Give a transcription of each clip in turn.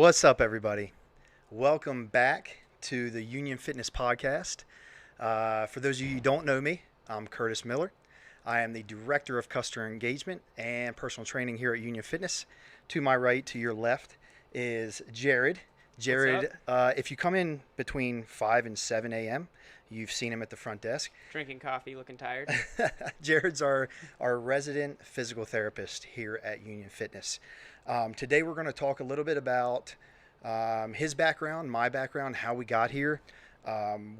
What's up, everybody? Welcome back to the Union Fitness Podcast. For those of you who don't know me, I'm Curtis Miller. I am the Director of Customer Engagement and Personal Training here at Union Fitness. To my right, to your left, is Jared. Jared, if you come in between 5 and 7 a.m., you've seen him at the front desk. Drinking coffee, looking tired. Jared's our resident physical therapist here at Union Fitness. Today we're going to talk a little bit about his background, my background, how we got here,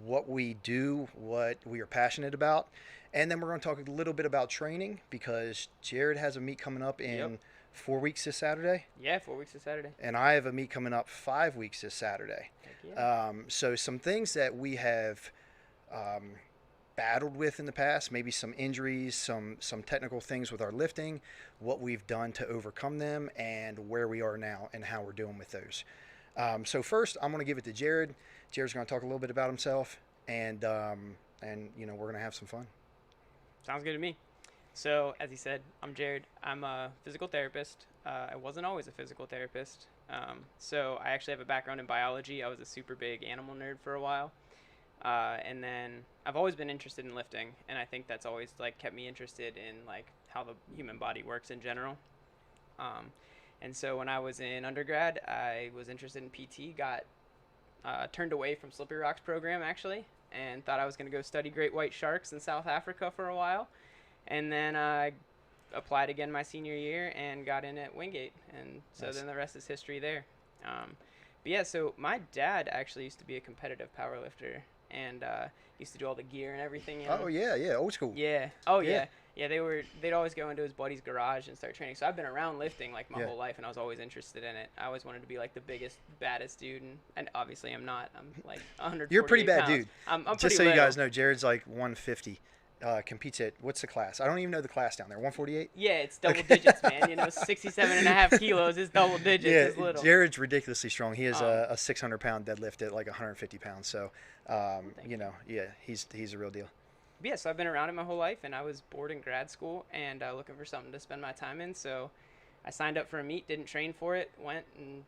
what we do, what we are passionate about, and then we're going to talk a little bit about training because Jared has a meet coming up in 4 weeks this Saturday. Yeah, 4 weeks this Saturday. And I have a meet coming up 5 weeks this Saturday. Heck yeah. So some things that we have battled with in the past, maybe some injuries, some technical things with our lifting, what we've done to overcome them, and where we are now and how we're doing with those. So first, I'm going to give it to Jared. Jared's going to talk a little bit about himself, and you know, we're going to have some fun. Sounds good to me. So, as he said, I'm Jared. I'm a physical therapist. I wasn't always a physical therapist. So I actually have a background in biology. I was a super big animal nerd for a while. And then I've always been interested in lifting, and I think that's always kept me interested in how the human body works in general. And so when I was in undergrad, I was interested in PT, got turned away from Slippery Rock's program actually, and thought I was going to go study great white sharks in South Africa for a while. And then I applied again my senior year and got in at Wingate, and so Nice. Then the rest is history there. But yeah, so my dad actually used to be a competitive powerlifter, and used to do all the gear and everything. You know? Oh yeah, old school. Yeah. Oh yeah. Yeah, they'd always go into his buddy's garage and start training. So I've been around lifting my whole life, and I was always interested in it. I always wanted to be the biggest, baddest dude, and obviously I'm not. I'm 148 You're a pretty bad pounds. dude. I'm Just pretty so you little. guys know, Jared's 150. Competes at, what's the class? I don't even know the class down there. 148? Yeah, it's double digits, man. 67 and a half kilos is double digits. Yeah, Is little. Jared's ridiculously strong. He has a 600-pound deadlift at 150 pounds. So, he's a real deal. Yeah, so I've been around it my whole life, and I was bored in grad school and looking for something to spend my time in. So I signed up for a meet, didn't train for it, went and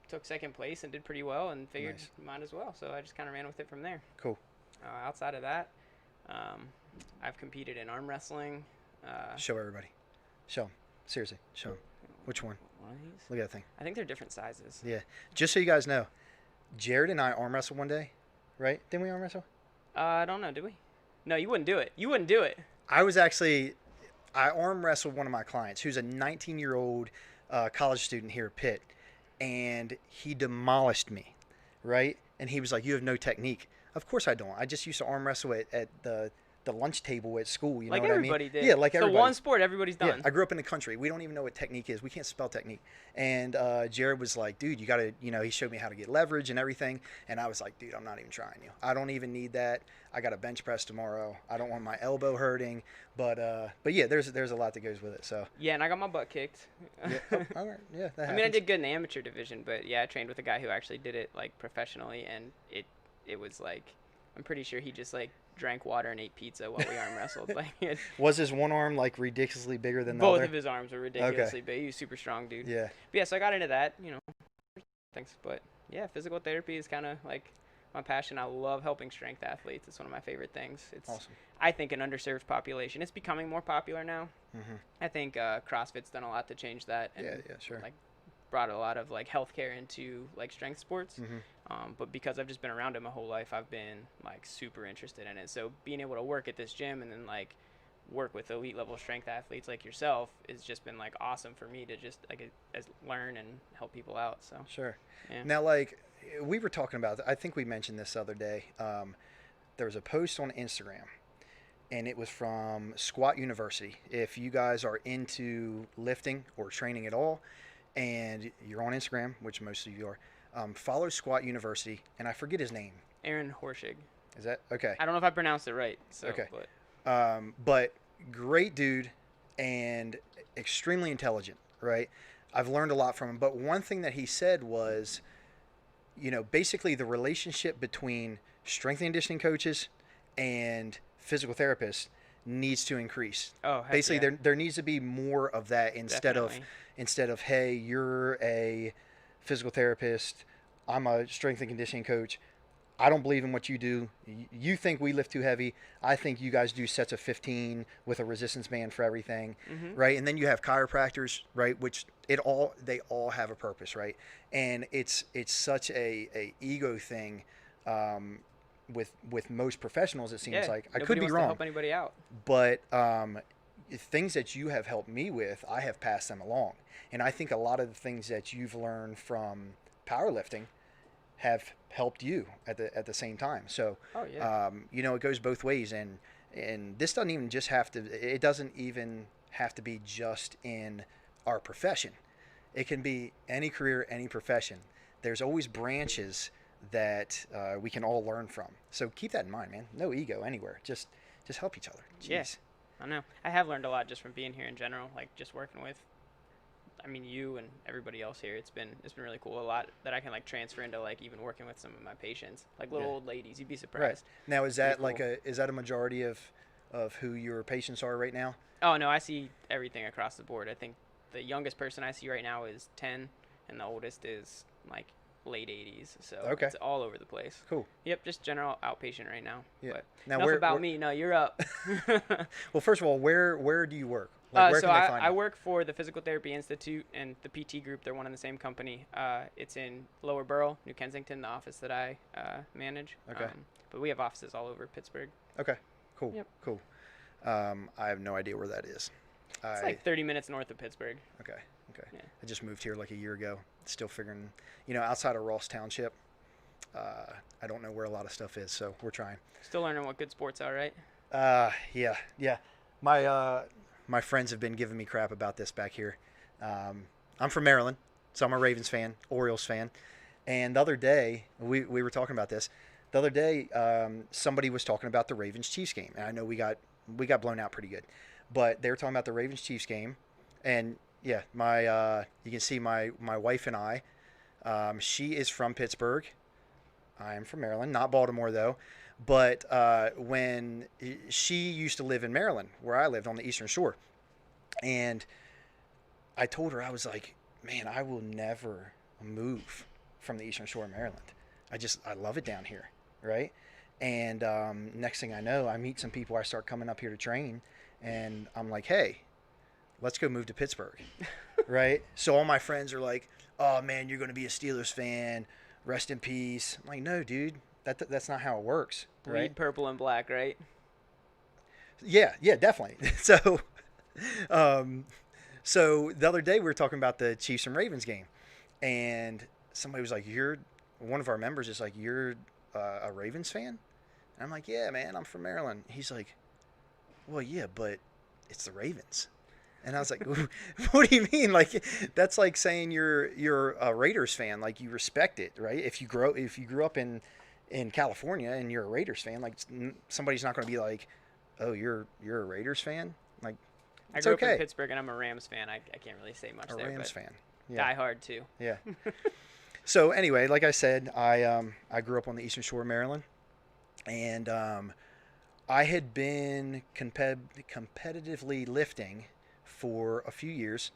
took second place and did pretty well, and figured Nice. might as well. So I just kind of ran with it from there. Cool. Outside of that, I've competed in arm wrestling. Show everybody. Show them. Seriously, show them. Which one? One of these? Look at that thing. I think they're different sizes. Yeah. Just so you guys know, Jared and I arm wrestled one day, right? Didn't we arm wrestle? I don't know, did we? No, you wouldn't do it. You wouldn't do it. I arm wrestled one of my clients who's a 19-year-old college student here at Pitt, and he demolished me, right? And he was like, "You have no technique." Of course I don't. I just used to arm wrestle at the lunch table at school. You know what I mean? Everybody did. Yeah, like it's everybody. the one sport everybody's done. Yeah, I grew up in the country. We don't even know what technique is. We can't spell technique. And Jared was like, "Dude, you got to," he showed me how to get leverage and everything. And I was like, "Dude, I'm not even trying you. I don't even need that. I got a bench press tomorrow. I don't want my elbow hurting." But yeah, there's a lot that goes with it. So Yeah, and I got my butt kicked. yeah, all right, yeah. That I mean, I happens. did good in the amateur division, but yeah, I trained with a guy who actually did it professionally, and it was I'm pretty sure he just drank water and ate pizza while we arm wrestled. Was his one arm ridiculously bigger than the Both other? of his arms were ridiculously big. He was super strong, dude. Yeah. But yeah, so I got into that, thanks. But yeah, physical therapy is kind of my passion. I love helping strength athletes. It's one of my favorite things. It's Awesome. I think an underserved population. It's becoming more popular now. Mm-hmm. I think CrossFit's done a lot to change that. And, Yeah, sure. brought a lot of healthcare into strength sports. Mm-hmm. But because I've just been around it my whole life, I've been super interested in it. So being able to work at this gym and then work with elite level strength athletes like yourself has just been awesome for me to just as learn and help people out. So Sure. yeah. Now, we were talking about, I think we mentioned this the other day. There was a post on Instagram, and it was from Squat University. If you guys are into lifting or training at all, and you're on Instagram, which most of you are, follow Squat University, and I forget his name. Aaron Horschig. Is that okay? I don't know if I pronounced it right. So, Okay. But But great dude and extremely intelligent, right? I've learned a lot from him. But one thing that he said was, basically the relationship between strength and conditioning coaches and physical therapists needs to increase. Oh, heck Basically, yeah. there needs to be more of that instead Definitely. of hey, you're a physical therapist. I'm a strength and conditioning coach. I don't believe in what you do. You think we lift too heavy. I think you guys do sets of 15 with a resistance band for everything, Mm-hmm. right? And then you have chiropractors, right? Which they all have a purpose, right? And it's such a ego thing, with most professionals. It seems Yeah. like I could Nobody be wants to wrong, help anybody out. but things that you have helped me with, I have passed them along. And I think a lot of the things that you've learned from powerlifting have helped you at the same time. So, Oh yeah. it goes both ways, and this doesn't even just have to. It doesn't even have to be just in our profession. It can be any career, any profession. There's always branches that we can all learn from. So keep that in mind, man. No ego anywhere. Just help each other. Jeez. Yeah. I know. I have learned a lot just from being here in general, like just working with, I mean, you and everybody else here. It's been really cool. A lot that I can like transfer into like even working with some of my patients, like little Yeah. old ladies. You'd be Right. surprised. Now, is Pretty that like cool. is that a majority of who your patients are right now? Oh no, I see everything across the board. I think the youngest person I see right now is 10, and the oldest is like late 80s. So Okay. it's all over the place. Cool. Yep, just general outpatient right now. Yeah. But Now, enough about me. No, you're up. well, first of all, where do you work? Like, where So can they find I you? work for the Physical Therapy Institute and the PT group. They're one and the same company. It's in Lower Borough, New Kensington, the office that I manage. Okay. But we have offices all over Pittsburgh. Okay. Cool. Yep. Cool. I have no idea where that is. It's like 30 minutes north of Pittsburgh. Okay. Okay. Yeah. I just moved here like a year ago. Still figuring, outside of Ross Township, I don't know where a lot of stuff is, so we're trying. Still learning what good sports are, right? Yeah. My friends have been giving me crap about this back here. I'm from Maryland, so I'm a Ravens fan, Orioles fan. And the other day, we were talking about this. The other day, somebody was talking about the Ravens Chiefs game, and I know we got blown out pretty good, but they were talking about the Ravens Chiefs game, and yeah, you can see my wife and I. She is from Pittsburgh. I am from Maryland, not Baltimore though. But when she used to live in Maryland, where I lived on the Eastern Shore, and I told her, I was like, man, I will never move from the Eastern Shore of Maryland. I love it down here, right? And next thing I know, I meet some people. I start coming up here to train, and I'm like, hey, let's go move to Pittsburgh, right? So all my friends are like, oh man, you're going to be a Steelers fan. Rest in peace. I'm like, no, dude, that's not how it works, right? Bleed purple and black, right? Yeah, definitely. So the other day we were talking about the Chiefs and Ravens game, and somebody was like, one of our members is like, you're a Ravens fan? And I'm like, yeah, man, I'm from Maryland. He's like, well, yeah, but it's the Ravens. And I was like, what do you mean? Like, that's like saying you're a Raiders fan. Like, you respect it, right? If you grew up in California and you're a Raiders fan, like, somebody's not going to be like, oh, you're a Raiders fan. Like, I it's grew up okay. in Pittsburgh, and I'm a Rams fan. I can't really say much A there, Rams but fan. Yeah. die hard too. Yeah. So anyway, like I said, I grew up on the Eastern Shore of Maryland, and I had been competitively lifting for a few years,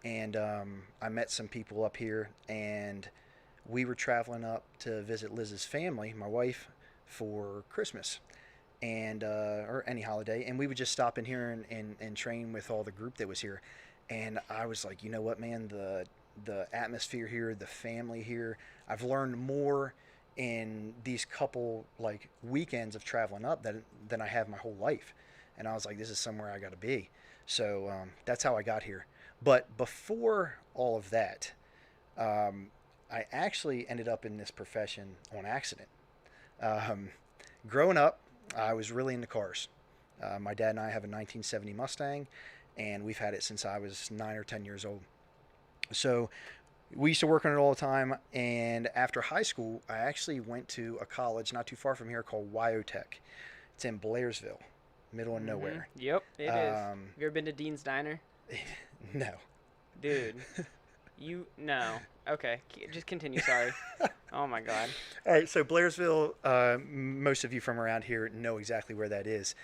and I met some people up here, and we were traveling up to visit Liz's family, my wife, for Christmas, and or any holiday, and we would just stop in here and train with all the group that was here. And I was like, you know what, man, the atmosphere here, the family here, I've learned more in these couple like weekends of traveling up than I have my whole life. And I was like, this is somewhere I got to be. So that's how I got here. But before all of that, I actually ended up in this profession on accident. Growing up, I was really into cars. My dad and I have a 1970 Mustang, and we've had it since I was 9 or 10 years old. So we used to work on it all the time. And after high school, I actually went to a college not too far from here called Wyotech. It's in Blairsville, middle of nowhere. Yep, it is. Have you ever been to Dean's Diner? No. Dude, no. Okay, just continue. Sorry. Oh my God. All right, so Blairsville, most of you from around here know exactly where that is.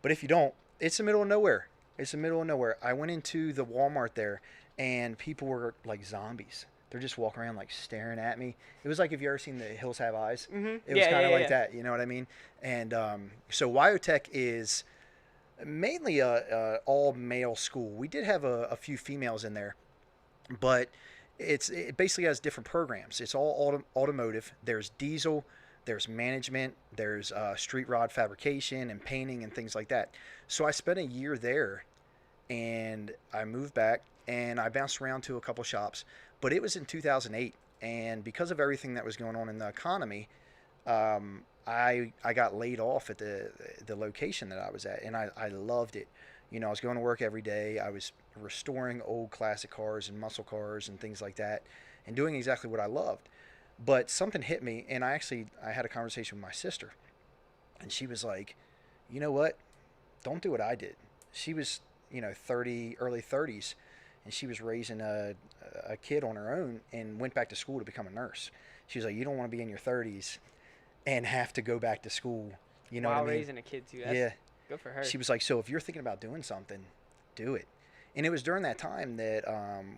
But if you don't, it's the middle of nowhere. It's the middle of nowhere. I went into the Walmart there, and people were like zombies they're just walking around like staring at me. It was like, if you ever seen The Hills Have Eyes, it was Yeah, kind yeah, of like yeah. that. You know what I mean? And so Wyotech is mainly a all male school. We did have a few females in there, but it basically has different programs. It's all automotive. There's diesel, there's management, there's street rod fabrication and painting and things like that. So I spent a year there, and I moved back, and I bounced around to a couple shops, but it was in 2008, and because of everything that was going on in the economy, I got laid off at the location that I was at, and I loved it. You know, I was going to work every day. I was restoring old classic cars and muscle cars and things like that, and doing exactly what I loved. But something hit me, and I had a conversation with my sister, and she was like, "You know what? Don't do what I did." She was, 30, early 30s, and she was raising a kid on her own and went back to school to become a nurse. She was like, "You don't want to be in your 30s and have to go back to school." You know what I While mean? raising a kid too. That's Yeah. good for her. She was like, "So if you're thinking about doing something, do it." And it was during that time that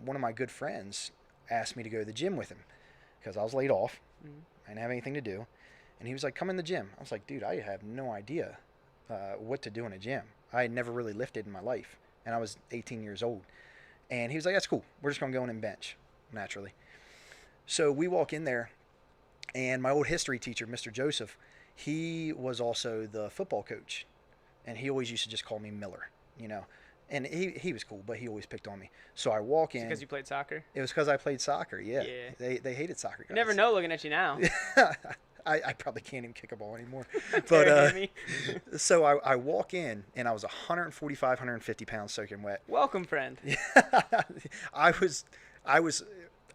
one of my good friends asked me to go to the gym with him because I was laid off. Mhm. I didn't have anything to do. And he was like, "Come in the gym." I was like, "Dude, I have no idea what to do in a gym. I had never really lifted in my life, and I was 18 years old." And he was like, "That's cool. We're just going to go in and bench, naturally." So we walk in there, and my old history teacher, Mr. Joseph, he was also the football coach, and he always used to just call me Miller, you know. And he was cool, but he always picked on me. So I walk in. Because you played soccer. It was because I played soccer. Yeah. Yeah. They hated soccer guys. You never know looking at you now. I probably can't even kick a ball anymore. Staring at me. So I walk in, and I was 145, 150 pounds soaking wet. Welcome, friend. I was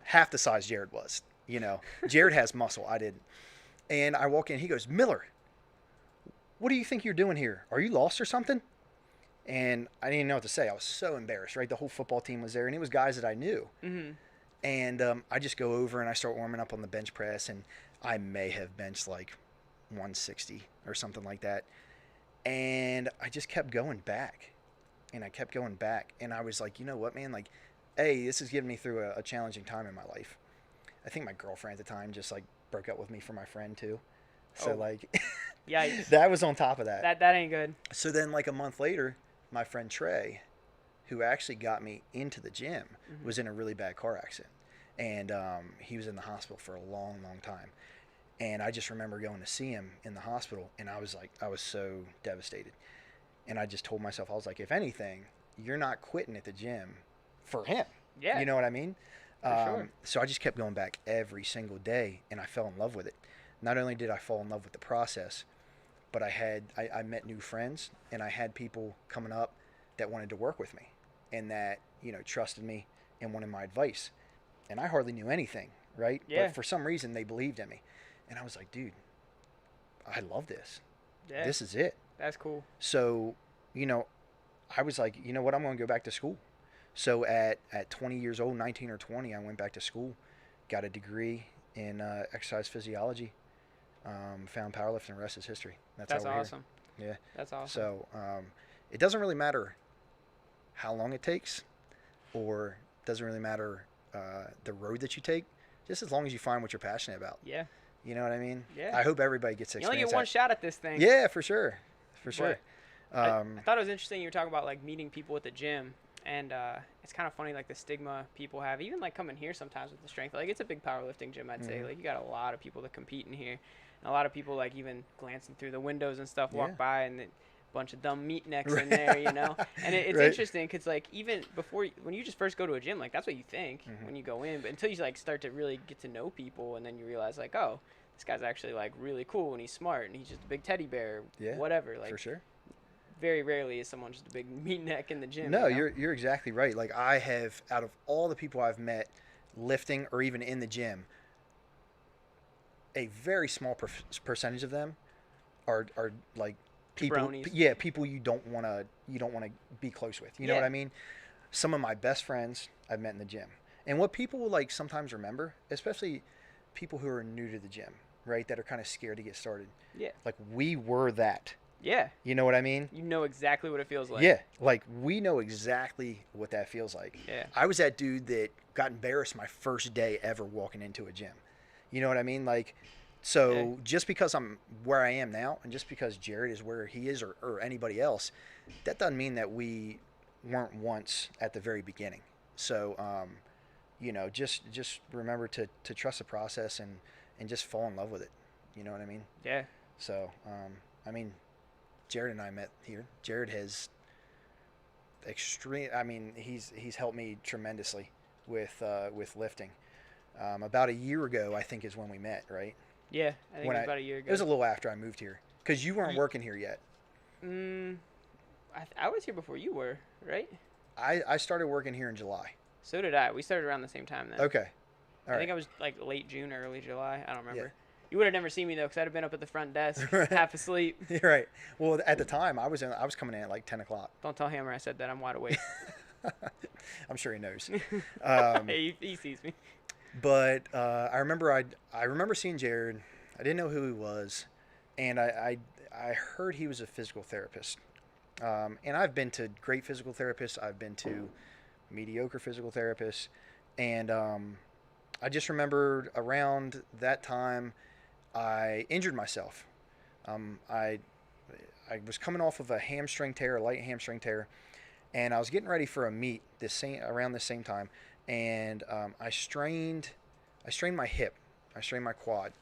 half the size Jared was. You know, Jared has muscle. I didn't. And I walk in. He goes, "Miller, what do you think you're doing here? Are you lost or something?" And I didn't know what to say. I was so embarrassed, right? The whole football team was there, and it was guys that I knew. Mm-hmm. And I just go over and I start warming up on the bench press, and I may have benched like 160 or something like that. And I just kept going back, and I kept going back, and I was like, you know what, man? Like, hey, this is getting me through a challenging time in my life. I think my girlfriend at the time just like broke up with me for my friend too. So like, Yikes. that was on top of that. That ain't good. So then like a month later, my friend Trey, who actually got me into the gym, was in a really bad car accident. And he was in the hospital for a long, long time. And I just remember going to see him in the hospital, and I was so devastated. And I just told myself, I was like, if anything, you're not quitting at the gym for him. Yeah. You know what I mean? Sure. So I just kept going back every single day, and I fell in love with it. Not only did I fall in love with the process, but I met new friends, and I had people coming up that wanted to work with me, and that, trusted me and wanted my advice. And I hardly knew anything, right? Yeah. But for some reason, they believed in me. And I was like, dude, I love this. Yeah. This is it. That's cool. So, I was like, you know what? I'm going to go back to school. So at 20 years old, 19 or 20, I went back to school, got a degree in exercise physiology, found powerlifting, and the rest is history. That's how we're awesome. Here. Yeah. That's awesome. So it doesn't really matter how long it takes, or it doesn't really matter the road that you take, just as long as you find what you're passionate about. Yeah. You know what I mean? Yeah. I hope everybody gets to You only experience get one that. shot at this thing. Yeah, for sure. For sure. I thought it was interesting you were talking about like meeting people at the gym, and it's kind of funny like the stigma people have, even like coming here sometimes with the strength. Like it's a big powerlifting gym, I'd say. Like you got a lot of people that compete in here, and a lot of people like even glancing through the windows and stuff walk by, and a bunch of dumb meat necks in there, And it's interesting because like even before when you just first go to a gym, like that's what you think when you go in, but until you like start to really get to know people, and then you realize like, oh, this guy's actually like really cool and he's smart and he's just a big teddy bear, whatever. Like for sure. Very rarely is someone just a big meat neck in the gym. No, you're exactly right. Like I have, out of all the people I've met lifting or even in the gym, a very small percentage of them are like people. Jabronis. Yeah, people you don't want to be close with. You know what I mean? Some of my best friends I've met in the gym, and what people like sometimes remember, especially people who are new to the gym, right? That are kind of scared to get started. Yeah. Like we were that. Yeah. You know what I mean? You know exactly what it feels like. Yeah, like we know exactly what that feels like. Yeah. I was that dude that got embarrassed my first day ever walking into a gym. You know what I mean? Like, Yeah. so just because I'm where I am now, and just because Jared is where he is, or anybody else, that doesn't mean that we weren't once at the very beginning. So, just remember to trust the process and just fall in love with it. You know what I mean? Yeah. So, I mean, Jared and I met here. Jared has extreme. I mean, he's helped me tremendously with lifting. About a year ago, I think is when we met, right? Yeah. I think When it was about a year It ago. was a little after I moved here because you weren't Ye- working here yet. Mm, I was here before you were, right? I started working here in July. So did I. We started around the same time then. Okay, all I think right. I was like late June or early July. I don't Yeah. remember. You would have never seen me though, because I'd have been up at the front desk, Right. half asleep. You're right. Well, at the time, I was coming in at like 10 o'clock. Don't tell Hammer I said that. I'm wide awake. I'm sure he knows. He sees me. But I remember seeing Jared. I didn't know who he was, and I heard he was a physical therapist. And I've been to great physical therapists. I've been to mediocre physical therapists, and I just remember around that time I injured myself. I was coming off of a hamstring tear, a light hamstring tear, and I was getting ready for a meet around the same time, and I strained my hip, I strained my quad,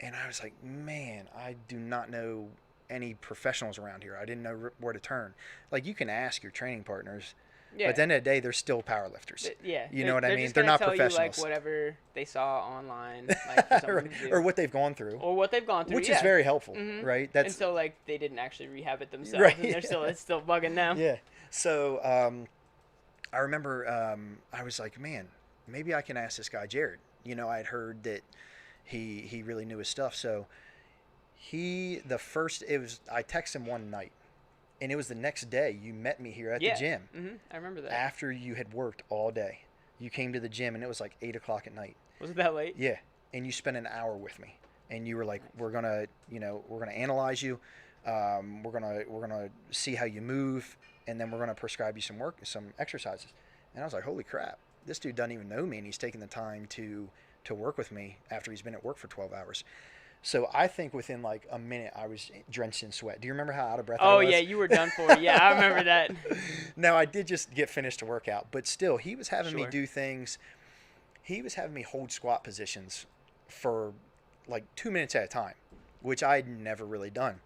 and I was like, man, I do not know any professionals around here. I didn't know where to turn. Like, you can ask your training partners, Yeah. but at the end of the day, they're still power lifters. Yeah. You know what I They're mean? just They're gonna not tell professionals. you like whatever they saw online, like for someone to do. Or what they've gone through, Or what they've gone through, which yeah. is very helpful, Mhm. right? And so like they didn't actually rehab it themselves, Right. and it's still bugging them. Yeah. So I remember I was like, man, maybe I can ask this guy Jared. You know, I had heard that he really knew his stuff. So I texted him one night, and it was the next day you met me here at the gym I remember that. after you had worked all day. You came to the gym, and it was like 8 o'clock at night. Was it that late? Yeah, and you spent an hour with me, and you were like, "We're gonna analyze you. We're gonna see how you move, and then we're gonna prescribe you some exercises." And I was like, "Holy crap! This dude doesn't even know me, and he's taking the time to work with me after he's been at work for 12 hours." So I think within like a minute, I was drenched in sweat. Do you remember how out of breath I Oh was? yeah, you were done for. Yeah, I remember that. Now, I did just get finished a workout, but still, he was having me Sure. do things. He was having me hold squat positions for like 2 minutes at a time, which I'd never really done.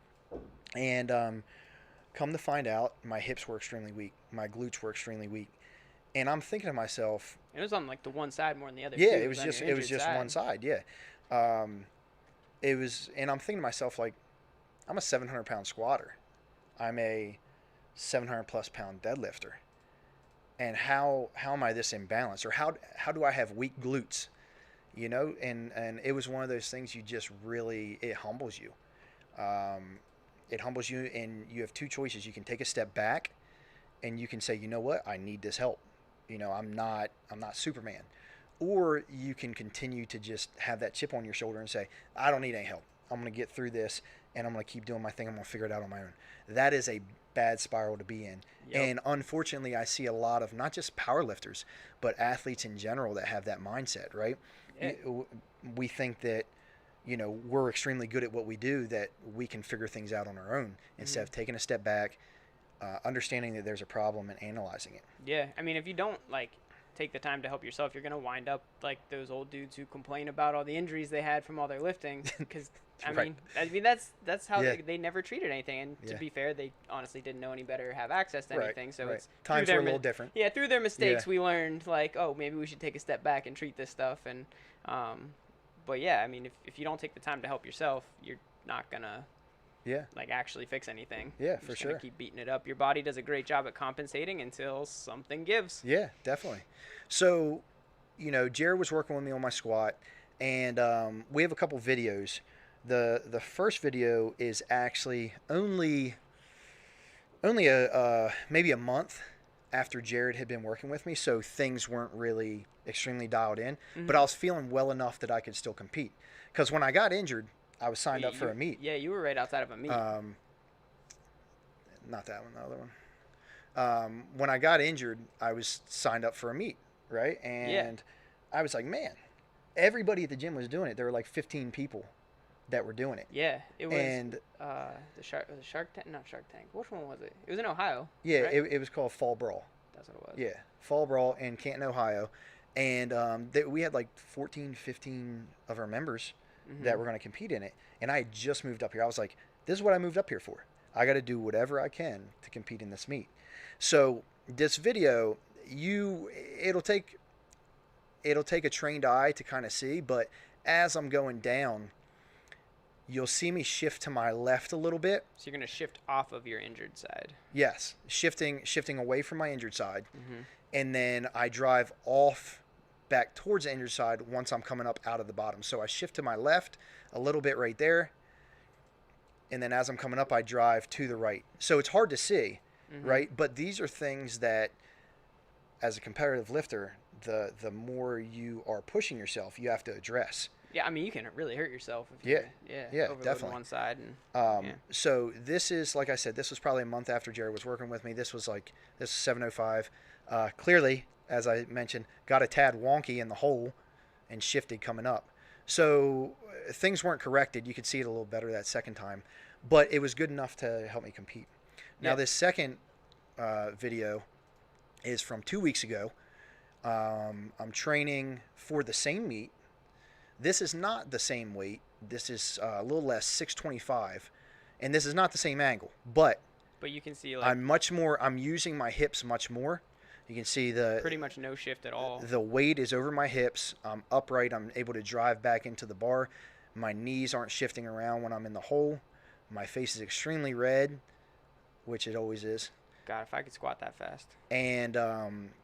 And come to find out, my hips were extremely weak. My glutes were extremely weak. And I'm thinking to myself, It was on like the one side more than the other. yeah, too. it was on just your it was injured just one side, yeah. And I'm thinking to myself, like, I'm a 700-pound squatter. I'm a 700 plus pound deadlifter. And how am I this imbalanced, or how do I have weak glutes? You know, and it was one of those things you just really, it humbles you. It humbles you, and you have two choices. You can take a step back, and you can say, you know what, I need this help. You know, I'm not Superman. Or you can continue to just have that chip on your shoulder and say, I don't need any help. I'm going to get through this, and I'm going to keep doing my thing. I'm going to figure it out on my own. That is a bad spiral to be in. Yep. And unfortunately, I see a lot of not just power lifters, but athletes in general that have that mindset, right? Yeah. We think that, you know, we're extremely good at what we do, that we can figure things out on our own instead of taking a step back, understanding that there's a problem and analyzing it. Yeah, I mean, if you don't like take the time to help yourself, you're gonna wind up like those old dudes who complain about all the injuries they had from all their lifting. Because Right. I mean that's how Yeah. they never treated anything. And to Yeah. be fair, they honestly didn't know any better or have access to Right, anything. So right. it's Times through were a their little different. Yeah, through their mistakes, Yeah. we learned like, oh, maybe we should take a step back and treat this stuff. And but yeah, I mean, if you don't take the time to help yourself, you're not gonna Yeah. like actually fix anything. Yeah, You're for just gonna sure. keep beating it up. Your body does a great job at compensating until something gives. Yeah, definitely. So, you know, Jared was working with me on my squat, and we have a couple videos. The first video is actually only maybe a month after Jared had been working with me, so things weren't really extremely dialed in. But I was feeling well enough that I could still compete. Because when I got injured, I was signed up for a meet. Yeah, you were right outside of a meet. not that one, the other one. When I got injured, I was signed up for a meet, right? Yeah. And I was like, man, everybody at the gym was doing it. There were like 15 people that were doing it. Yeah. It was And the Shark Tank, not Shark Tank. Which one was it? It was in Ohio, yeah, right? it was called Fall Brawl. That's what it was. Yeah, Fall Brawl in Canton, Ohio. And we had like 14, 15 of our members that were going to compete in it. And I had just moved up here. I was like, this is what I moved up here for. I got to do whatever I can to compete in this meet. So this video, it'll take a trained eye to kind of see, but as I'm going down, you'll see me shift to my left a little bit. So you're gonna shift off of your injured side. Yes, shifting away from my injured side, Mm-hmm. and then I drive off back towards the injured side once I'm coming up out of the bottom. So I shift to my left a little bit right there, and then as I'm coming up, I drive to the right. So it's hard to see, right? But these are things that, as a competitive lifter, the more you are pushing yourself, you have to address. Yeah, I mean, you can really hurt yourself if Yeah. you Yeah, overload definitely. one side. And So this is, like I said, this was probably a month after Jared was working with me. This was 705. Clearly, as I mentioned, got a tad wonky in the hole and shifted coming up. So things weren't corrected. You could see it a little better that second time, but it was good enough to help me compete. Now this second video is from 2 weeks ago. I'm training for the same meet. This is not the same weight. This is a little less, 625, and this is not the same angle. But you can see like I'm using my hips much more. You can see pretty much no shift at all. The weight is over my hips. I'm upright. I'm able to drive back into the bar. My knees aren't shifting around when I'm in the hole. My face is extremely red, which it always is. God, if I could squat that fast. And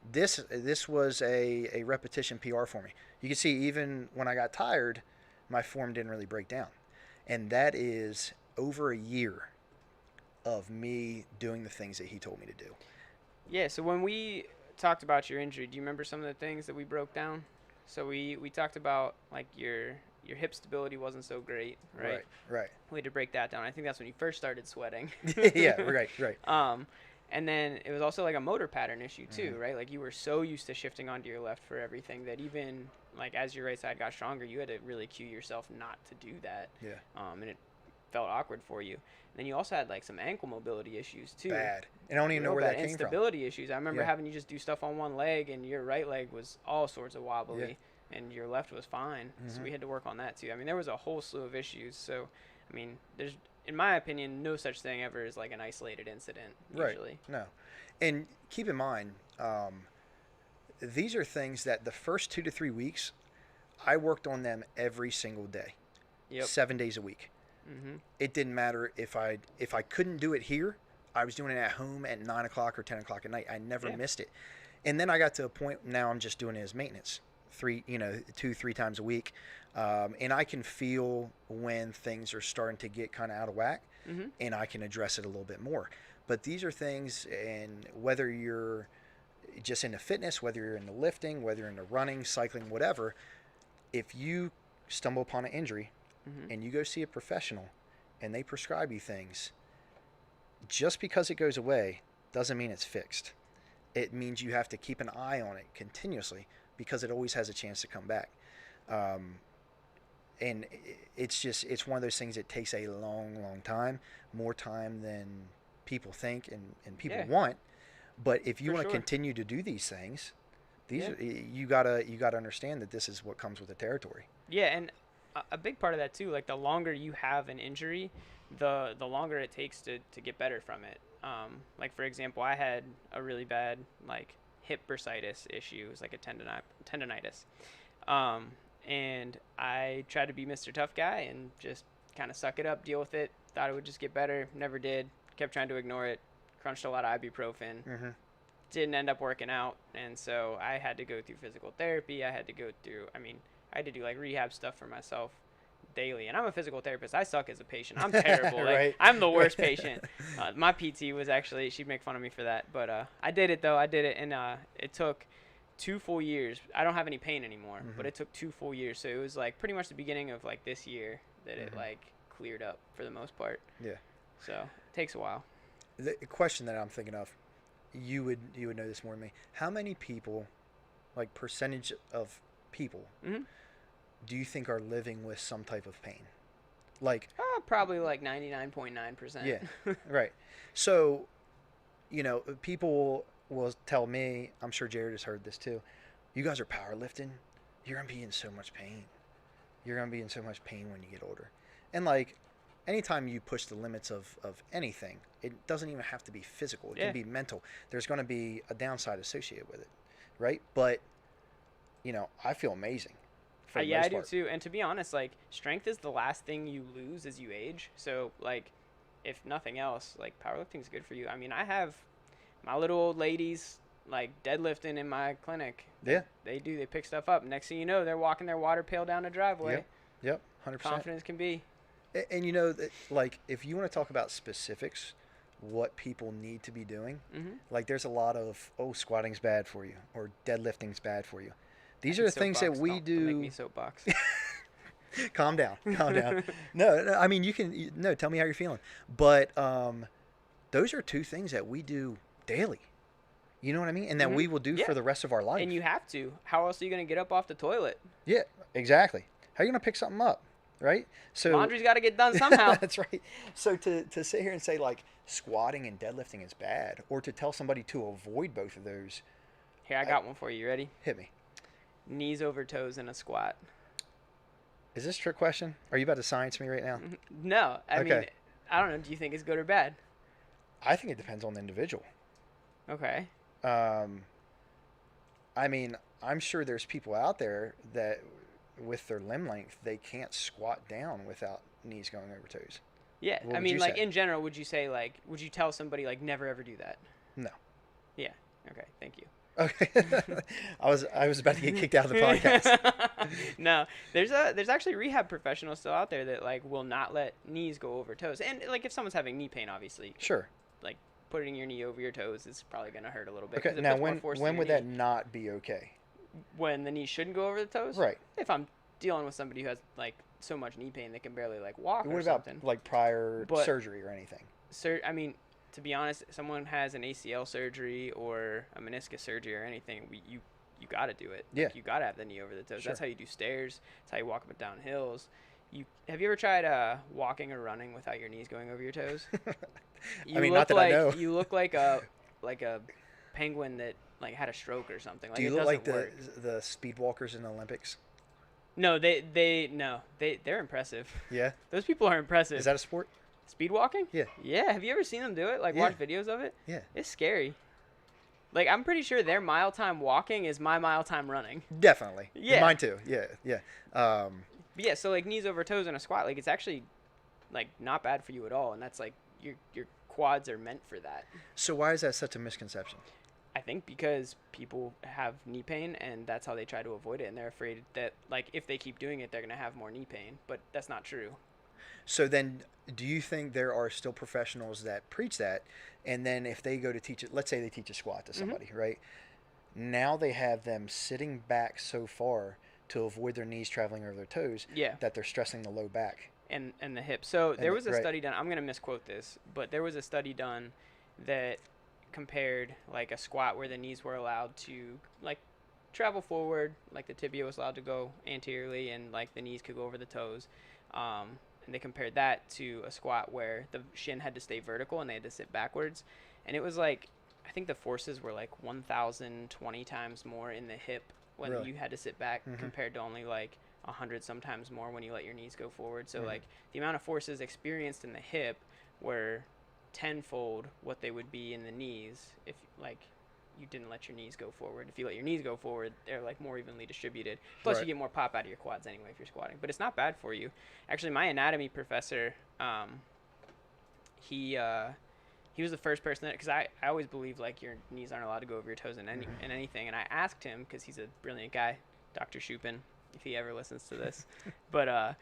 this was a repetition PR for me. You can see even when I got tired, my form didn't really break down. And that is over a year of me doing the things that he told me to do. Yeah, so when we talked about your injury, do you remember some of the things that we broke down? So we talked about like your hip stability wasn't so great, right? Right. We had to break that down. I think that's when you first started sweating. Yeah, right. And then it was also like a motor pattern issue too, right? Like you were so used to shifting onto your left for everything that even like as your right side got stronger, you had to really cue yourself not to do that. Yeah. And it felt awkward for you. And then you also had like some ankle mobility issues too. Bad. And I don't even know where that came from. Instability issues. I remember having you just do stuff on one leg and your right leg was all sorts of wobbly and your left was fine. So we had to work on that too. I mean, there was a whole slew of issues. So, I mean, there's, in my opinion, no such thing ever as like an isolated incident usually. Right. No. And keep in mind, these are things that the first 2 to 3 weeks, I worked on them every single day. Yep. 7 days a week. It didn't matter if I couldn't do it here, I was doing it at home at 9 o'clock or 10 o'clock at night. I never missed it. And then I got to a point now I'm just doing it as maintenance, 2-3 times a week. And I can feel when things are starting to get kind of out of whack, and I can address it a little bit more. But these are things, and whether you're just into fitness, whether you're into lifting, whether you're into running, cycling, whatever, if you stumble upon an injury and you go see a professional and they prescribe you things, just because it goes away doesn't mean it's fixed. It means you have to keep an eye on it continuously because it always has a chance to come back. And it's one of those things that takes a long, long time, more time than people think and people want. But if you want to continue to do these things, you gotta understand that this is what comes with the territory. Yeah, and a big part of that too, like the longer you have an injury, the longer it takes to get better from it. Like for example, I had a really bad like hip bursitis issue. It was like a tendonitis. And I tried to be Mr. Tough Guy and just kind of suck it up, deal with it. Thought it would just get better. Never did. Kept trying to ignore it. Crunched a lot of ibuprofen. Didn't end up working out. And so I had to go through physical therapy. I had to do like rehab stuff for myself daily. And I'm a physical therapist. I suck as a patient. I'm terrible. Right. I'm the worst patient. My PT was actually, she'd make fun of me for that. But I did it though. And it took 2 full years. I don't have any pain anymore, but it took 2 full years. So it was like pretty much the beginning of like this year that it like cleared up for the most part. Yeah. So it takes a while. the question that I'm thinking of, you would know this more than me. How many people, like percentage of people, Hmm. do you think are living with some type of pain? Like, Probably like 99.9%. yeah, right. So, people will tell me, I'm sure Jared has heard this too. You guys are powerlifting. You're gonna be in so much pain. You're gonna be in so much pain when you get older. And like, anytime you push the limits of anything, it doesn't even have to be physical. It can Yeah. be mental. There's gonna be a downside associated with it, right? But I feel amazing for the Yeah, I most do part. too. And to be honest, like strength is the last thing you lose as you age. So like, if nothing else, like powerlifting is good for you. I mean, I have my little old ladies like deadlifting in my clinic. Yeah. They pick stuff up. Next thing you know, they're walking their water pail down the driveway. Yep. Yep. 100%. Confidence can be. And that, like, if you want to talk about specifics, what people need to be doing, Mm-hmm. like there's a lot of, oh, squatting's bad for you or deadlifting's bad for you. These are Hey, the things that soapbox. we Don't make do. me soapbox. Calm down, calm down. No, I mean, no, tell me how you're feeling. But those are two things that we do daily. You know what I mean? And that Mm-hmm. we will do Yeah. for the rest of our life. And you have to. How else are you gonna get up off the toilet? Yeah, exactly. How are you going to pick something up, right? So Laundry's got to get done somehow. that's right. So to sit here and say like squatting and deadlifting is bad, or to tell somebody to avoid both of those, Here, I got one for you. You ready? hit me. Knees over toes in a squat. Is this a trick question? Are you about to science me right now? No, I mean, Okay. I don't know. Do you think it's good or bad? I think it depends on the individual. Okay. I mean, I'm sure there's people out there that with their limb length, they can't squat down without knees going over toes. Yeah. What I would mean, you like say? in general, would you say like, would you tell somebody like never ever do that? No. Yeah. Okay. Thank you. Okay. I was about to get kicked out of the podcast. No, there's actually rehab professionals still out there that like will not let knees go over toes. And like if someone's having knee pain, obviously, Sure. like putting your knee over your toes is probably gonna hurt a little bit. Okay. 'Cause it Now, puts more force to when your would that knee. not be okay? When the knee shouldn't go over the toes? Right. If I'm dealing with somebody who has like so much knee pain they can barely like walk What or about something. like prior But- surgery or anything? I mean, to be honest, if someone has an ACL surgery or a meniscus surgery or anything, you got to do it. Yeah. Like, you got to have the knee over the toes. Sure. That's how you do stairs. That's how you walk up and down hills. Have you ever tried walking or running without your knees going over your toes? I mean, not that I know. You look like a penguin that like had a stroke or something. Like Do you it look doesn't like the work. the speed walkers in the Olympics? No, they're impressive. Yeah. Those people are impressive. Is that a sport? Speed walking? Yeah. Yeah. Have you ever seen them do it? Like Yeah. watch videos of it? Yeah. It's scary. Like I'm pretty sure their mile time walking is my mile time running. Definitely. Yeah. Mine too. Yeah. Yeah. But yeah, so like knees over toes in a squat, like it's actually like not bad for you at all, and that's like your quads are meant for that. So why is that such a misconception? I think because people have knee pain and that's how they try to avoid it, and they're afraid that like if they keep doing it, they're gonna have more knee pain. But that's not true. So then, do you think there are still professionals that preach that, and then if they go to teach it, let's say they teach a squat to somebody, right? Now they have them sitting back so far to avoid their knees traveling over their toes Yeah. that they're stressing the low back. And the hip. So there was a right. study done. I'm gonna misquote this, but there was a study done that compared like a squat where the knees were allowed to like travel forward, like the tibia was allowed to go anteriorly, and like the knees could go over the toes. And they compared that to a squat where the shin had to stay vertical and they had to sit backwards, and it was like I think the forces were like 1,020 times more in the hip when Really? you had to sit back Mhm. compared to only like 100 sometimes more when you let your knees go forward. So Mhm. like the amount of forces experienced in the hip were tenfold what they would be in the knees if like you didn't let your knees go forward. If you let your knees go forward, they're like more evenly distributed. Plus Right. you get more pop out of your quads anyway if you're squatting. But it's not bad for you. Actually, my anatomy professor, he was the first person that, because I always believe like your knees aren't allowed to go over your toes in anything. And I asked him, because he's a brilliant guy, Dr. Shupin, if he ever listens to this. But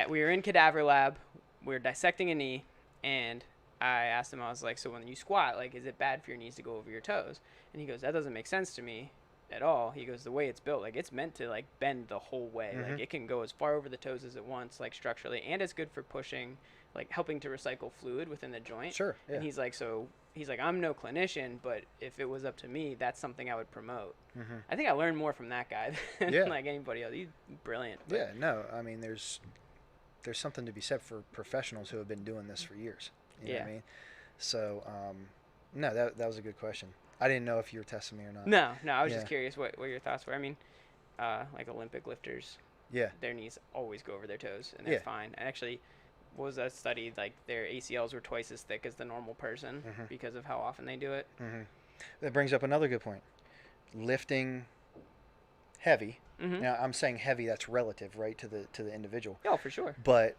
we were in cadaver lab, we were dissecting a knee, and I asked him, I was like, so when you squat, like, is it bad for your knees to go over your toes? And he goes, that doesn't make sense to me. at all. He goes, the way it's built, like it's meant to like bend the whole way. Mm-hmm. Like it can go as far over the toes as it wants, like structurally, and it's good for pushing, like helping to recycle fluid within the joint. Sure. Yeah. And he's like, I'm no clinician, but if it was up to me, that's something I would promote. Mm-hmm. I think I learned more from that guy than Yeah. like anybody else. He's brilliant. But Yeah. No, I mean, there's something to be said for professionals who have been doing this for years. You know what I mean? So, no, that was a good question. I didn't know if you were testing me or not. No, I was Yeah. just curious what your thoughts were. I mean, like Olympic lifters, Yeah. their knees always go over their toes, and Yeah. that's fine. And actually, was a study like their ACLs were twice as thick as the normal person Mm-hmm. because of how often they do it. Mm-hmm. That brings up another good point. Lifting heavy. Mm-hmm. Now, I'm saying heavy. That's relative, right, to the individual. Oh, for sure. But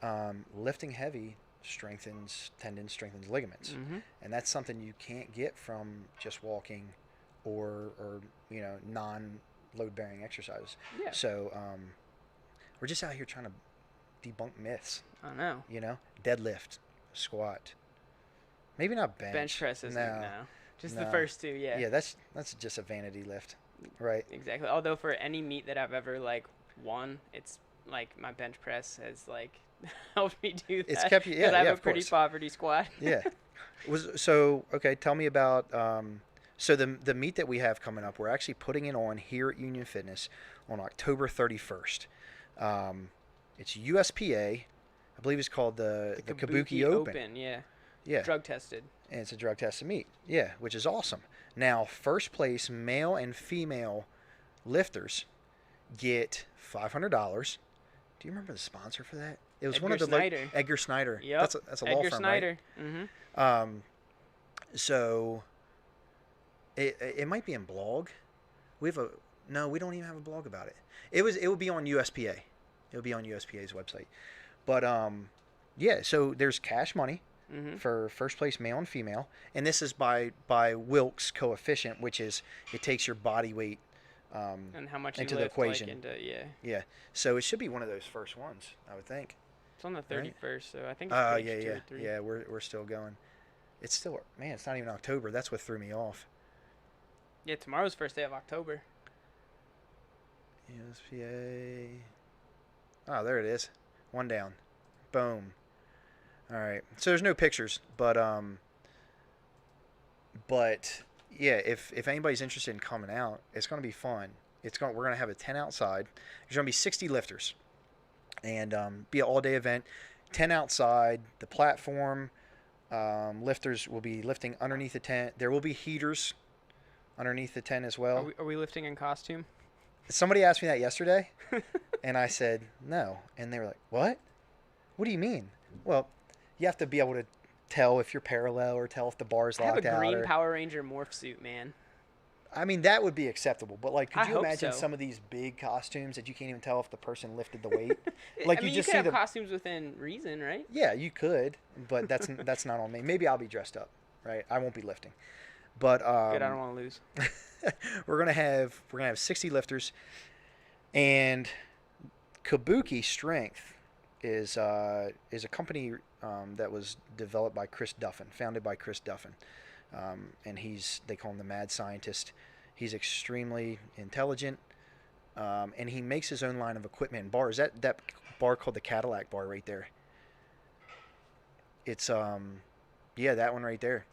lifting heavy strengthens tendons, strengthens ligaments, Mm-hmm. and that's something you can't get from just walking, or non-load bearing exercises. Yeah. So we're just out here trying to debunk myths. I don't know. You know, deadlift, squat, maybe not bench. Bench press isn't No. just No. the first two. Yeah. Yeah, that's just a vanity lift, right? Exactly. Although for any meet that I've ever like won, it's like my bench press has like helped me do that. It's kept you. Yeah, Because I have yeah, a of pretty course. poverty squat. Yeah. So okay? Tell me about so the meet that we have coming up. We're actually putting it on here at Union Fitness on October 31st. It's USPA. I believe it's called the Kabuki Open. Yeah. Yeah. Drug tested. And it's a drug tested meet. Yeah, which is awesome. Now, first place male and female lifters get $500. Do you remember the sponsor for that? It was one of the Snyder. Edgar Snyder. Yep. That's a law Edgar firm, Snyder. right? Mm-hmm. So it might be in blog. We don't even have a blog about it. It would be on USPA. It would be on USPA's website. But yeah, so there's cash money Mm-hmm. for first place male and female, and this is by Wilks coefficient, which is it takes your body weight And how much into you the lift, equation. Like, into, yeah. Yeah, so it should be one of those first ones, I would think. It's on the 31st, Right? so I think it's page 2 yeah, or 3. yeah. We're still going. It's still, man. It's not even October. That's what threw me off. Yeah, tomorrow's first day of October. USPA. Oh, there it is. One down. Boom. All right. So there's no pictures, but yeah, if anybody's interested in coming out, it's going to be fun. We're going to have a tent outside. There's going to be 60 lifters, and be an all-day event. 10 outside. The platform. Lifters will be lifting underneath the tent. There will be heaters underneath the tent as well. Are we lifting in costume? Somebody asked me that yesterday, and I said no, and they were like, "What? What do you mean?" Well, you have to be able to tell if you're parallel or tell if the bar is I have locked a out. green Power Ranger morph suit, man. I mean, that would be acceptable, but like, could I you hope imagine so. some of these big costumes that you can't even tell if the person lifted the weight? Like I mean, you just can see have the. costumes within reason, right? Yeah, you could, but that's not on me. Maybe I'll be dressed up, right? I won't be lifting, but Good, I don't want to lose. we're gonna have 60 lifters, and Kabuki Strength is a company that was developed by Chris Duffin, founded by Chris Duffin, and they call him the mad scientist. He's extremely intelligent, and he makes his own line of equipment and bars. That bar called the Cadillac bar right there. It's yeah, that one right there.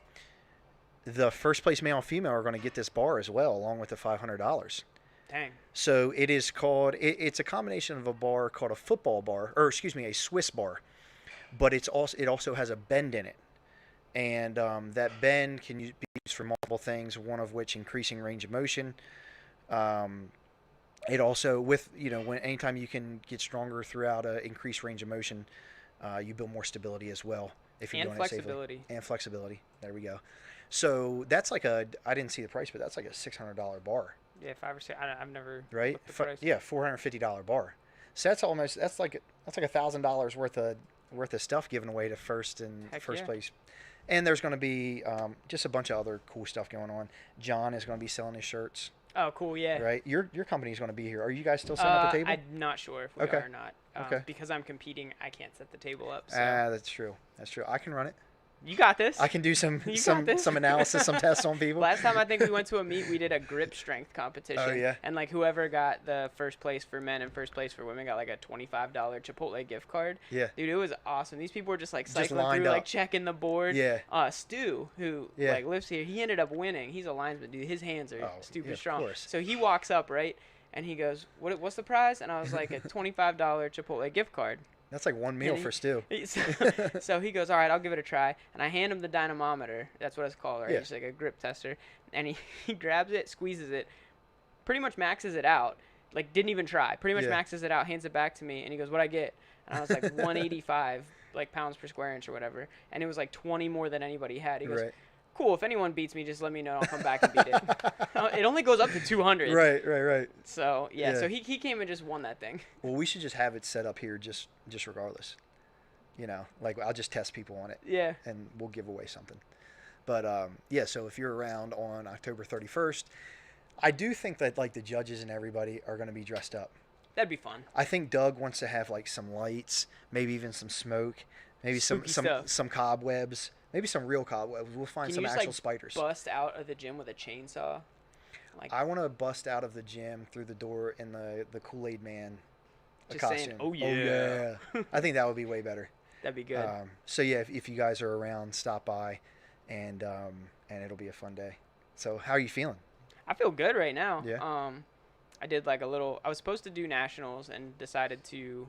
The first place male and female are going to get this bar as well, along with the $500. Dang. So it is called. It's a combination of a bar called a football bar, or excuse me, a Swiss bar, but it also has a bend in it, and that bend can be used for multiple things. One of which increasing range of motion. It also anytime you can get stronger throughout a increased range of motion, you build more stability as well if you're And doing it safely. flexibility. And flexibility. There we go. So that's like I didn't see the price, but that's like a $600 bar. Yeah, 5 or 6. I've never. Right? looked the price. Yeah, $450 bar. So that's like $1,000 worth of stuff given away to first Heck first yeah. place. And there's going to be just a bunch of other cool stuff going on. John is going to be selling his shirts. Oh, cool. Yeah. Right? Your company is going to be here. Are you guys still setting up the table? I'm not sure if we Okay. are or not. Okay. Because I'm competing, I can't set the table up. So. That's true. That's true. I can run it. You got this. I can do You got this. some analysis, some tests on people. Last time I think we went to a meet, we did a grip strength competition. Oh, yeah? And like whoever got the first place for men and first place for women got like a $25 Chipotle gift card. Yeah. Dude, it was awesome. These people were just like Just cycling lined through, up. like checking the board. Yeah. Stu, who Yeah. like lives here, he ended up winning. He's a linesman, dude. His hands are stupid yeah, of strong. course. So he walks up, right? And he goes, what's the prize? And I was like, a $25 Chipotle gift card. That's like one meal for Stu. So he goes, all right, I'll give it a try. And I hand him the dynamometer. That's what it's called, right? Yeah. It's like a grip tester. And he grabs it, squeezes it, pretty much maxes it out. Like, didn't even try. Pretty much Yeah. maxes it out, hands it back to me. And he goes, what'd I get? And I was like, 185, like, pounds per square inch or whatever. And it was like 20 more than anybody had. He goes, Right. cool, if anyone beats me, just let me know and I'll come back and beat it. It only goes up to 200. Right. So, yeah, Yeah. so he came and just won that thing. Well, we should just have it set up here just regardless. You know, like I'll just test people on it. Yeah. And we'll give away something. But yeah, so if you're around on October 31st, I do think that like the judges and everybody are going to be dressed up. That'd be fun. I think Doug wants to have like some lights, maybe even some smoke, maybe Spooky stuff. some cobwebs, maybe some real cobwebs. We'll find Can some you just, actual like, spiders. Bust out of the gym with a chainsaw? Like, I want to bust out of the gym through the door in the Kool-Aid Man just costume. saying, oh yeah. I think that would be way better. That'd be good. So yeah, if you guys are around, stop by, and it'll be a fun day. So how are you feeling? I feel good right now. Yeah. I did like I was supposed to do nationals and decided to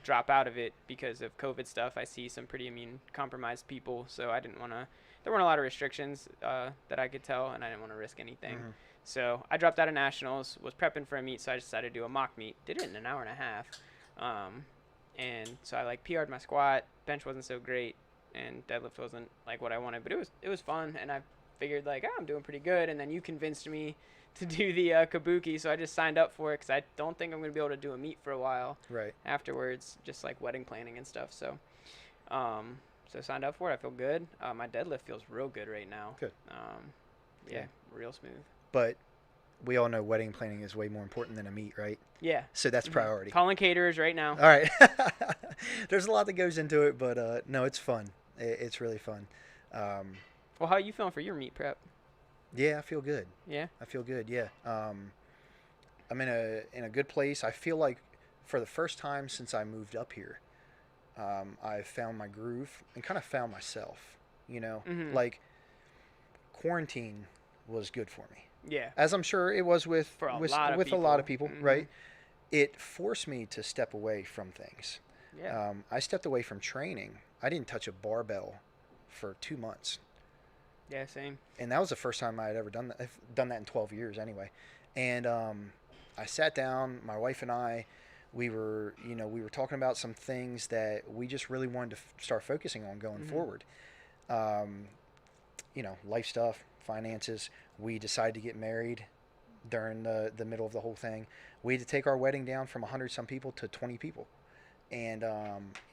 drop out of it because of COVID stuff. I see some pretty compromised people, so I didn't want to. There weren't a lot of restrictions that I could tell, and I didn't want to risk anything. Mm-hmm. So I dropped out of nationals. Was prepping for a meet, so I decided to do a mock meet. Did it in an hour and a half. And so I like PR'd my squat, bench wasn't so great, and deadlift wasn't like what I wanted, but it was fun, and I figured like, I'm doing pretty good, and then you convinced me to do the kabuki, so I just signed up for it because I don't think I'm going to be able to do a meet for a while Right. afterwards, just like wedding planning and stuff. So so signed up for it. I feel good. My deadlift feels real good right now. Good. Yeah, real smooth. But we all know wedding planning is way more important than a meet, right? Yeah. So that's priority. Calling caterers right now. All right. There's a lot that goes into it, but no, it's fun. It's really fun. Well, how are you feeling for your meet prep? Yeah, I feel good. Yeah. I feel good. Yeah. I'm in a good place. I feel like for the first time since I moved up here, I've found my groove and kind of found myself. You know, like quarantine was good for me. Yeah. As I'm sure it was with a a lot of people, right? It forced me to step away from things. Yeah. I stepped away from training. I didn't touch a barbell for 2 months. Yeah, same. And that was the first time I had ever done that. I've done that in 12 years anyway. And I sat down, my wife and I, we were talking about some things that we just really wanted to start focusing on going forward. Life stuff, finances. We decided to get married during the middle of the whole thing. We had to take our wedding down from 100 some people to 20 people. And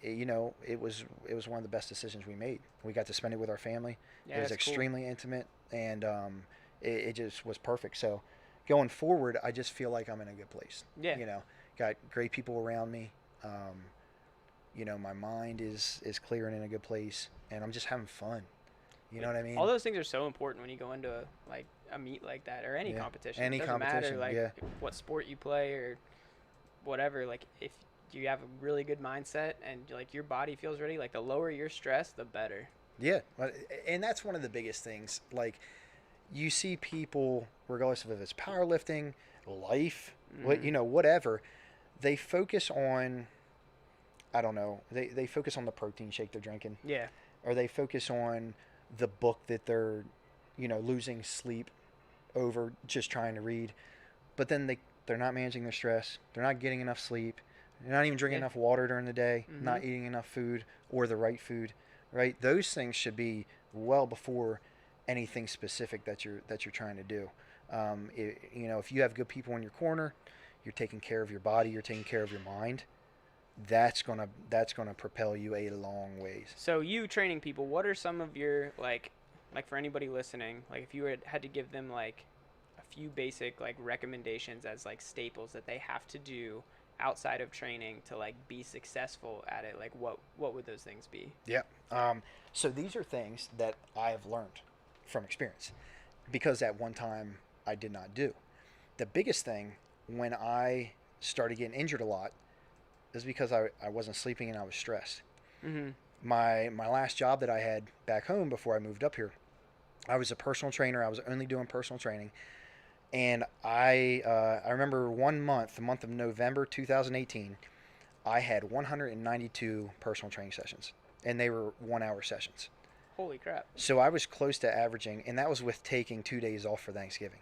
it was one of the best decisions we made. We got to spend it with our family. Yeah, it was that's cool. extremely intimate, and it just was perfect. So going forward, I just feel like I'm in a good place. Yeah. Got great people around me. My mind is clear and in a good place, and I'm just having fun. You know what I mean? All those things are so important when you go into a meet like that or any competition. Any it doesn't competition, matter what sport you play or whatever. Like if you have a really good mindset and like your body feels ready, like the lower your stress, the better. Yeah, and that's one of the biggest things. Like you see people, regardless of if it's powerlifting, life, whatever, they focus on. I don't know. They focus on the protein shake they're drinking. Yeah. Or they focus on the book that they're, losing sleep over just trying to read. But then they're not managing their stress. They're not getting enough sleep. They're not even drinking enough water during the day, not eating enough food or the right food, right? Those things should be well before anything specific that you're trying to do. If you have good people in your corner, you're taking care of your body, you're taking care of your mind. That's gonna propel you a long ways. So you training people, what are some of your like for anybody listening, like if you had to give them like a few basic like recommendations as like staples that they have to do outside of training to like be successful at it, like what would those things be? Yeah. So these are things that I have learned from experience because at one time I did not do. The biggest thing when I started getting injured a lot is because I wasn't sleeping and I was stressed. Mm-hmm. My last job that I had back home before I moved up here, I was a personal trainer. I was only doing personal training. And I remember one month, the month of November 2018, I had 192 personal training sessions, and they were 1 hour sessions. Holy crap. So I was close to averaging, and that was with taking 2 days off for Thanksgiving,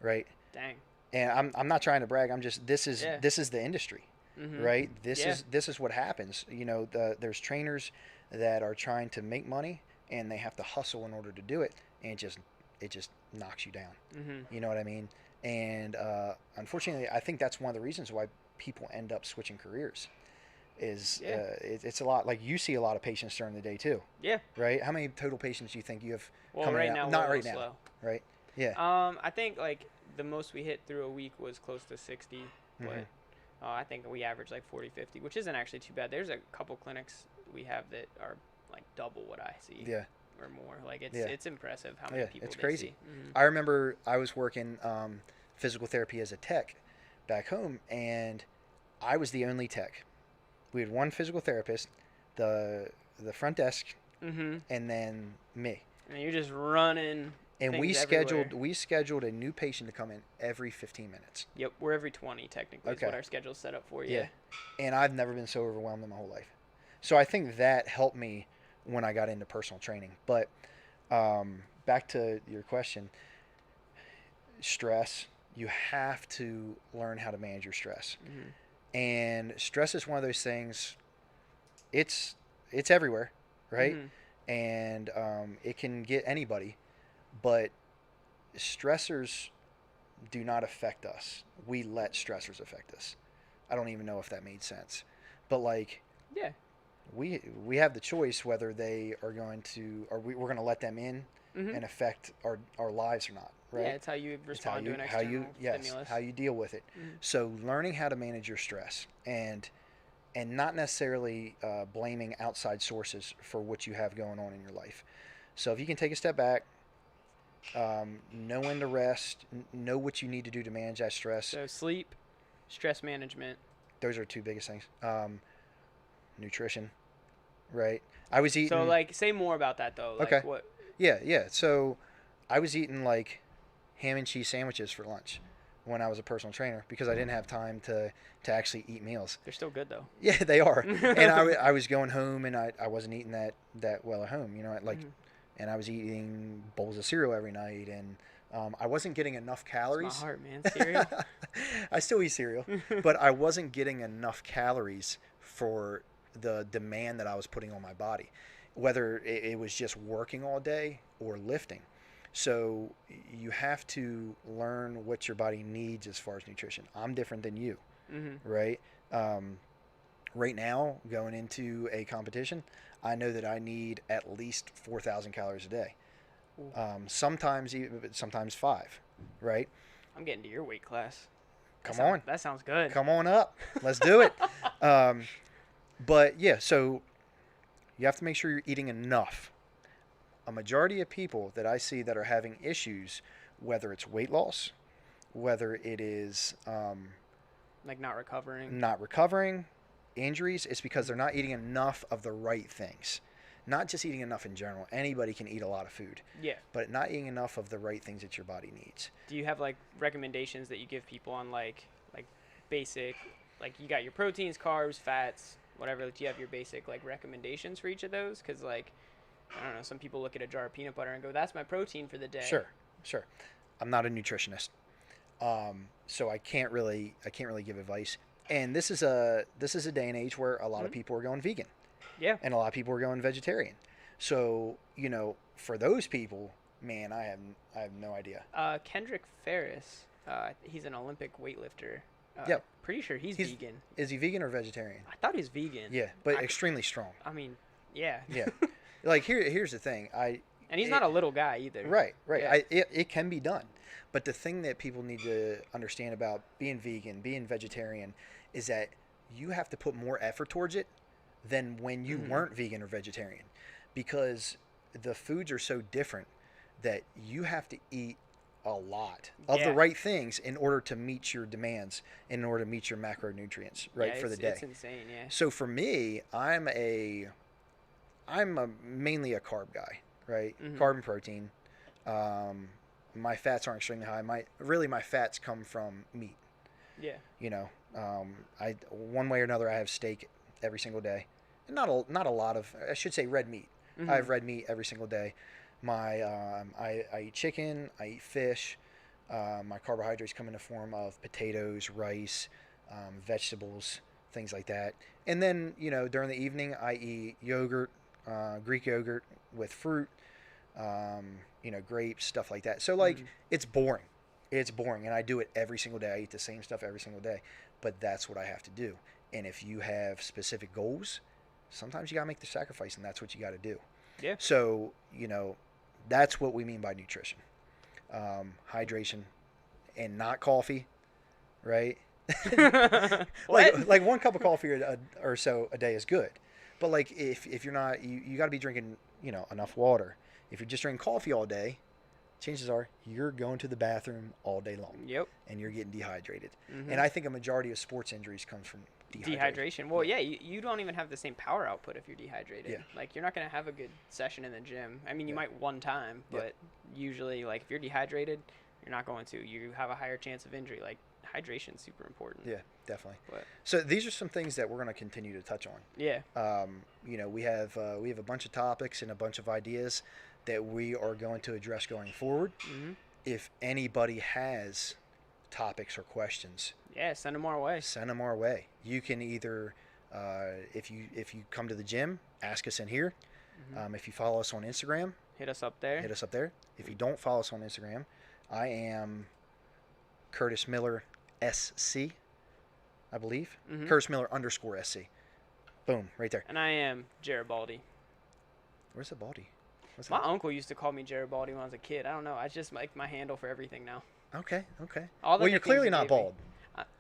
right? Dang. And I'm not trying to brag. I'm just this is Yeah. this is the industry, Mm-hmm. right? This Yeah. is what happens. You know, there's trainers that are trying to make money, and they have to hustle in order to do it, and it just knocks you down. Mm-hmm. You know what I mean? And unfortunately, I think that's one of the reasons why people end up switching careers. Is Yeah. it's a lot like you see a lot of patients during the day too, Yeah. right? How many total patients do you think you have Well, coming right out? now Not we're a right little now, slow. right? Yeah. I think like the most we hit through a week was close to 60, but Mhm. I think we average like 40, 50, which isn't actually too bad. There's a couple clinics we have that are like double what I see. Yeah. Or more. Like Yeah. it's impressive how many Yeah, people it's they crazy. see. Mm-hmm. I remember I was working physical therapy as a tech back home, and I was the only tech. We had one physical therapist, the front desk, Mm-hmm. and then me. And you're just running. And things everywhere. we scheduled a new patient to come in every 15 minutes. Yep, we're every 20 technically. Is Okay. what our schedule's set up for. Yeah. Yeah. And I've never been so overwhelmed in my whole life. So I think that helped me when I got into personal training. But back to your question, stress, you have to learn how to manage your stress. Mm-hmm. And stress is one of those things, it's everywhere, right? Mm-hmm. And it can get anybody. But stressors do not affect us. We let stressors affect us. I don't even know if that made sense. But like Yeah. we have the choice whether they are going to or we're going to let them in Mm-hmm. and affect our lives or not, right? Yeah, it's how you It's how respond you to an how external you yes, stimulus. how you deal with it. Mhm. So learning how to manage your stress and not necessarily blaming outside sources for what you have going on in your life. So if you can take a step back, know when to rest, know what you need to do to manage that stress. So sleep, stress management. Those are two biggest things. Nutrition, right? I was eating. So like, say more about that though. Like Okay. what? Yeah. So I was eating like ham and cheese sandwiches for lunch when I was a personal trainer because I didn't have time to actually eat meals. They're still good though. Yeah, they are. And I was going home and I wasn't eating that well at home, you know, like, Mhm. and I was eating bowls of cereal every night and I wasn't getting enough It's calories. my heart, man. Cereal. I still eat cereal, but I wasn't getting enough calories for the demand that I was putting on my body, whether it was just working all day or lifting. So you have to learn what your body needs as far as nutrition. I'm different than you, Mm-hmm. right? Right now, going into a competition, I know that I need at least 4,000 calories a day. Ooh. Sometimes 5, right? I'm getting to your weight class. Come on. That sounds good. Come on up. Let's do it. But yeah, so you have to make sure you're eating enough. A majority of people that I see that are having issues, whether it's weight loss, whether it is Like not recovering. not recovering, injuries, it's because they're not eating enough of the right things. Not just eating enough in general. Anybody can eat a lot of food, Yeah. but not eating enough of the right things that your body needs. Do you have like recommendations that you give people on like basic, like you got your proteins, carbs, fats, whatever? Like, do you have your basic like recommendations for each of those? Because like, I don't know, some people look at a jar of peanut butter and go, "That's my protein for the day." Sure. I'm not a nutritionist, so I can't really give advice. And this is a day and age where a lot of people are going vegan, Yeah. and a lot of people are going vegetarian. So for those people, man, I have no idea. Kendrick Ferris, he's an Olympic weightlifter. Yep. Pretty sure he's vegan. Is he vegan or vegetarian? I thought he was vegan. Yeah, but extremely strong. I mean, yeah. Yeah. Like here's the thing. And he's not a little guy either. Right. Yeah. It can be done. But the thing that people need to understand about being vegan, being vegetarian, is that you have to put more effort towards it than when you weren't vegan or vegetarian, because the foods are so different that you have to eat a lot of the right things in order to meet your demands, in order to meet your macronutrients, right, for the day. It's insane, yeah. So for me, I'm mainly a carb guy, right? Carb and protein. My fats aren't extremely high. My fats come from meat. Yeah. You know, I one way or another I have steak every single day, and not a lot of, I should say, red meat. I have red meat every single day. I eat chicken. I eat fish. My carbohydrates come in the form of potatoes, rice, vegetables, things like that. And then, you know, during the evening I eat yogurt, Greek yogurt with fruit, you know, grapes, stuff like that. So like it's boring. It's boring, and I do it every single day. I eat the same stuff every single day, but that's what I have to do. And if you have specific goals, sometimes you gotta make the sacrifice, and that's what you gotta do. Yeah. So, you know, that's what we mean by nutrition. Hydration, and not coffee, right? like 1 cup of coffee or so a day is good, but like if you're not, you got to be drinking, you know, enough water. If you're just drinking coffee all day, chances are you're going to the bathroom all day long. Yep. And you're getting dehydrated. And I think a majority of sports injuries comes from dehydration. Well, yeah, you don't even have the same power output if you're dehydrated. Yeah. Like, you're not going to have a good session in the gym. I mean, you might one time, but usually, like, if you're dehydrated, you're not going to. You have a higher chance of injury. Like, hydration's super important. Yeah, definitely. But, so these are some things that we're going to continue to touch on. Yeah. You know, we have a bunch of topics and a bunch of ideas that we are going to address going forward. If anybody has topics or questions, send them our way. Send them our way. You can either, if you come to the gym, ask us in here. If you follow us on Instagram, hit us up there. If you don't follow us on Instagram, I am Curtis Miller SC, I believe. Curtis Miller _SC. Boom, right there. And I am Garibaldi. Where's the Baldy? My uncle used to call me Garibaldi when I was a kid. I don't know. I just like my handle for everything now. Okay. Well, you're clearly not bald.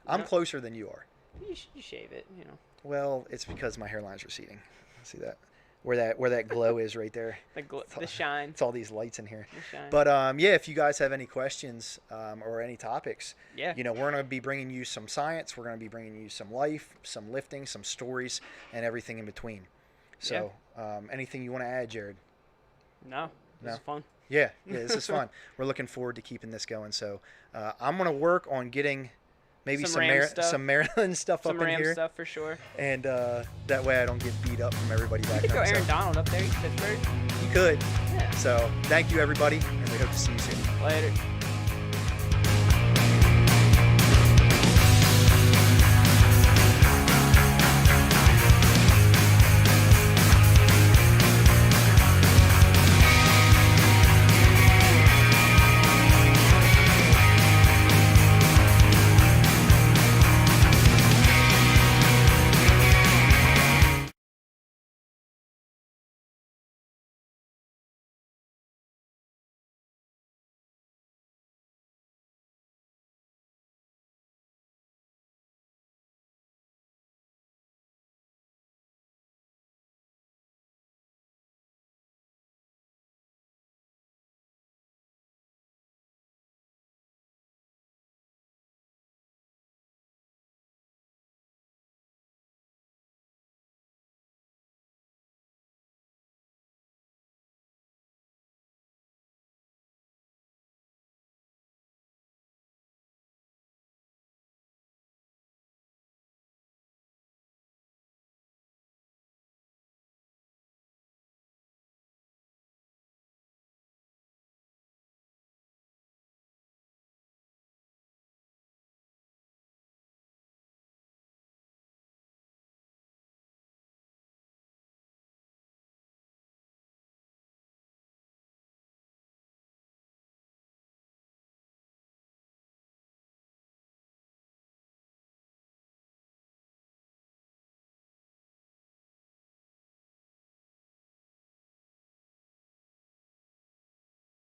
I'm no. closer than you are. You shave it, you know. Well, it's because my hairline's receding. See that? Where that glow is right there. The shine. It's all these lights in here. The shine. But if you guys have any questions or any topics, you know, we're going to be bringing you some science. We're going to be bringing you some life, some lifting, some stories, and everything in between. So, anything you want to add, Jared? No, this is fun. Yeah, this is fun. We're looking forward to keeping this going. So I'm going to work on getting maybe some Maryland stuff up in here. Some Ram stuff for sure. And that way I don't get beat up from everybody back home. You could go Aaron Donald up there. You could Pittsburgh. You could. Yeah. So thank you, everybody, and we hope to see you soon. Later.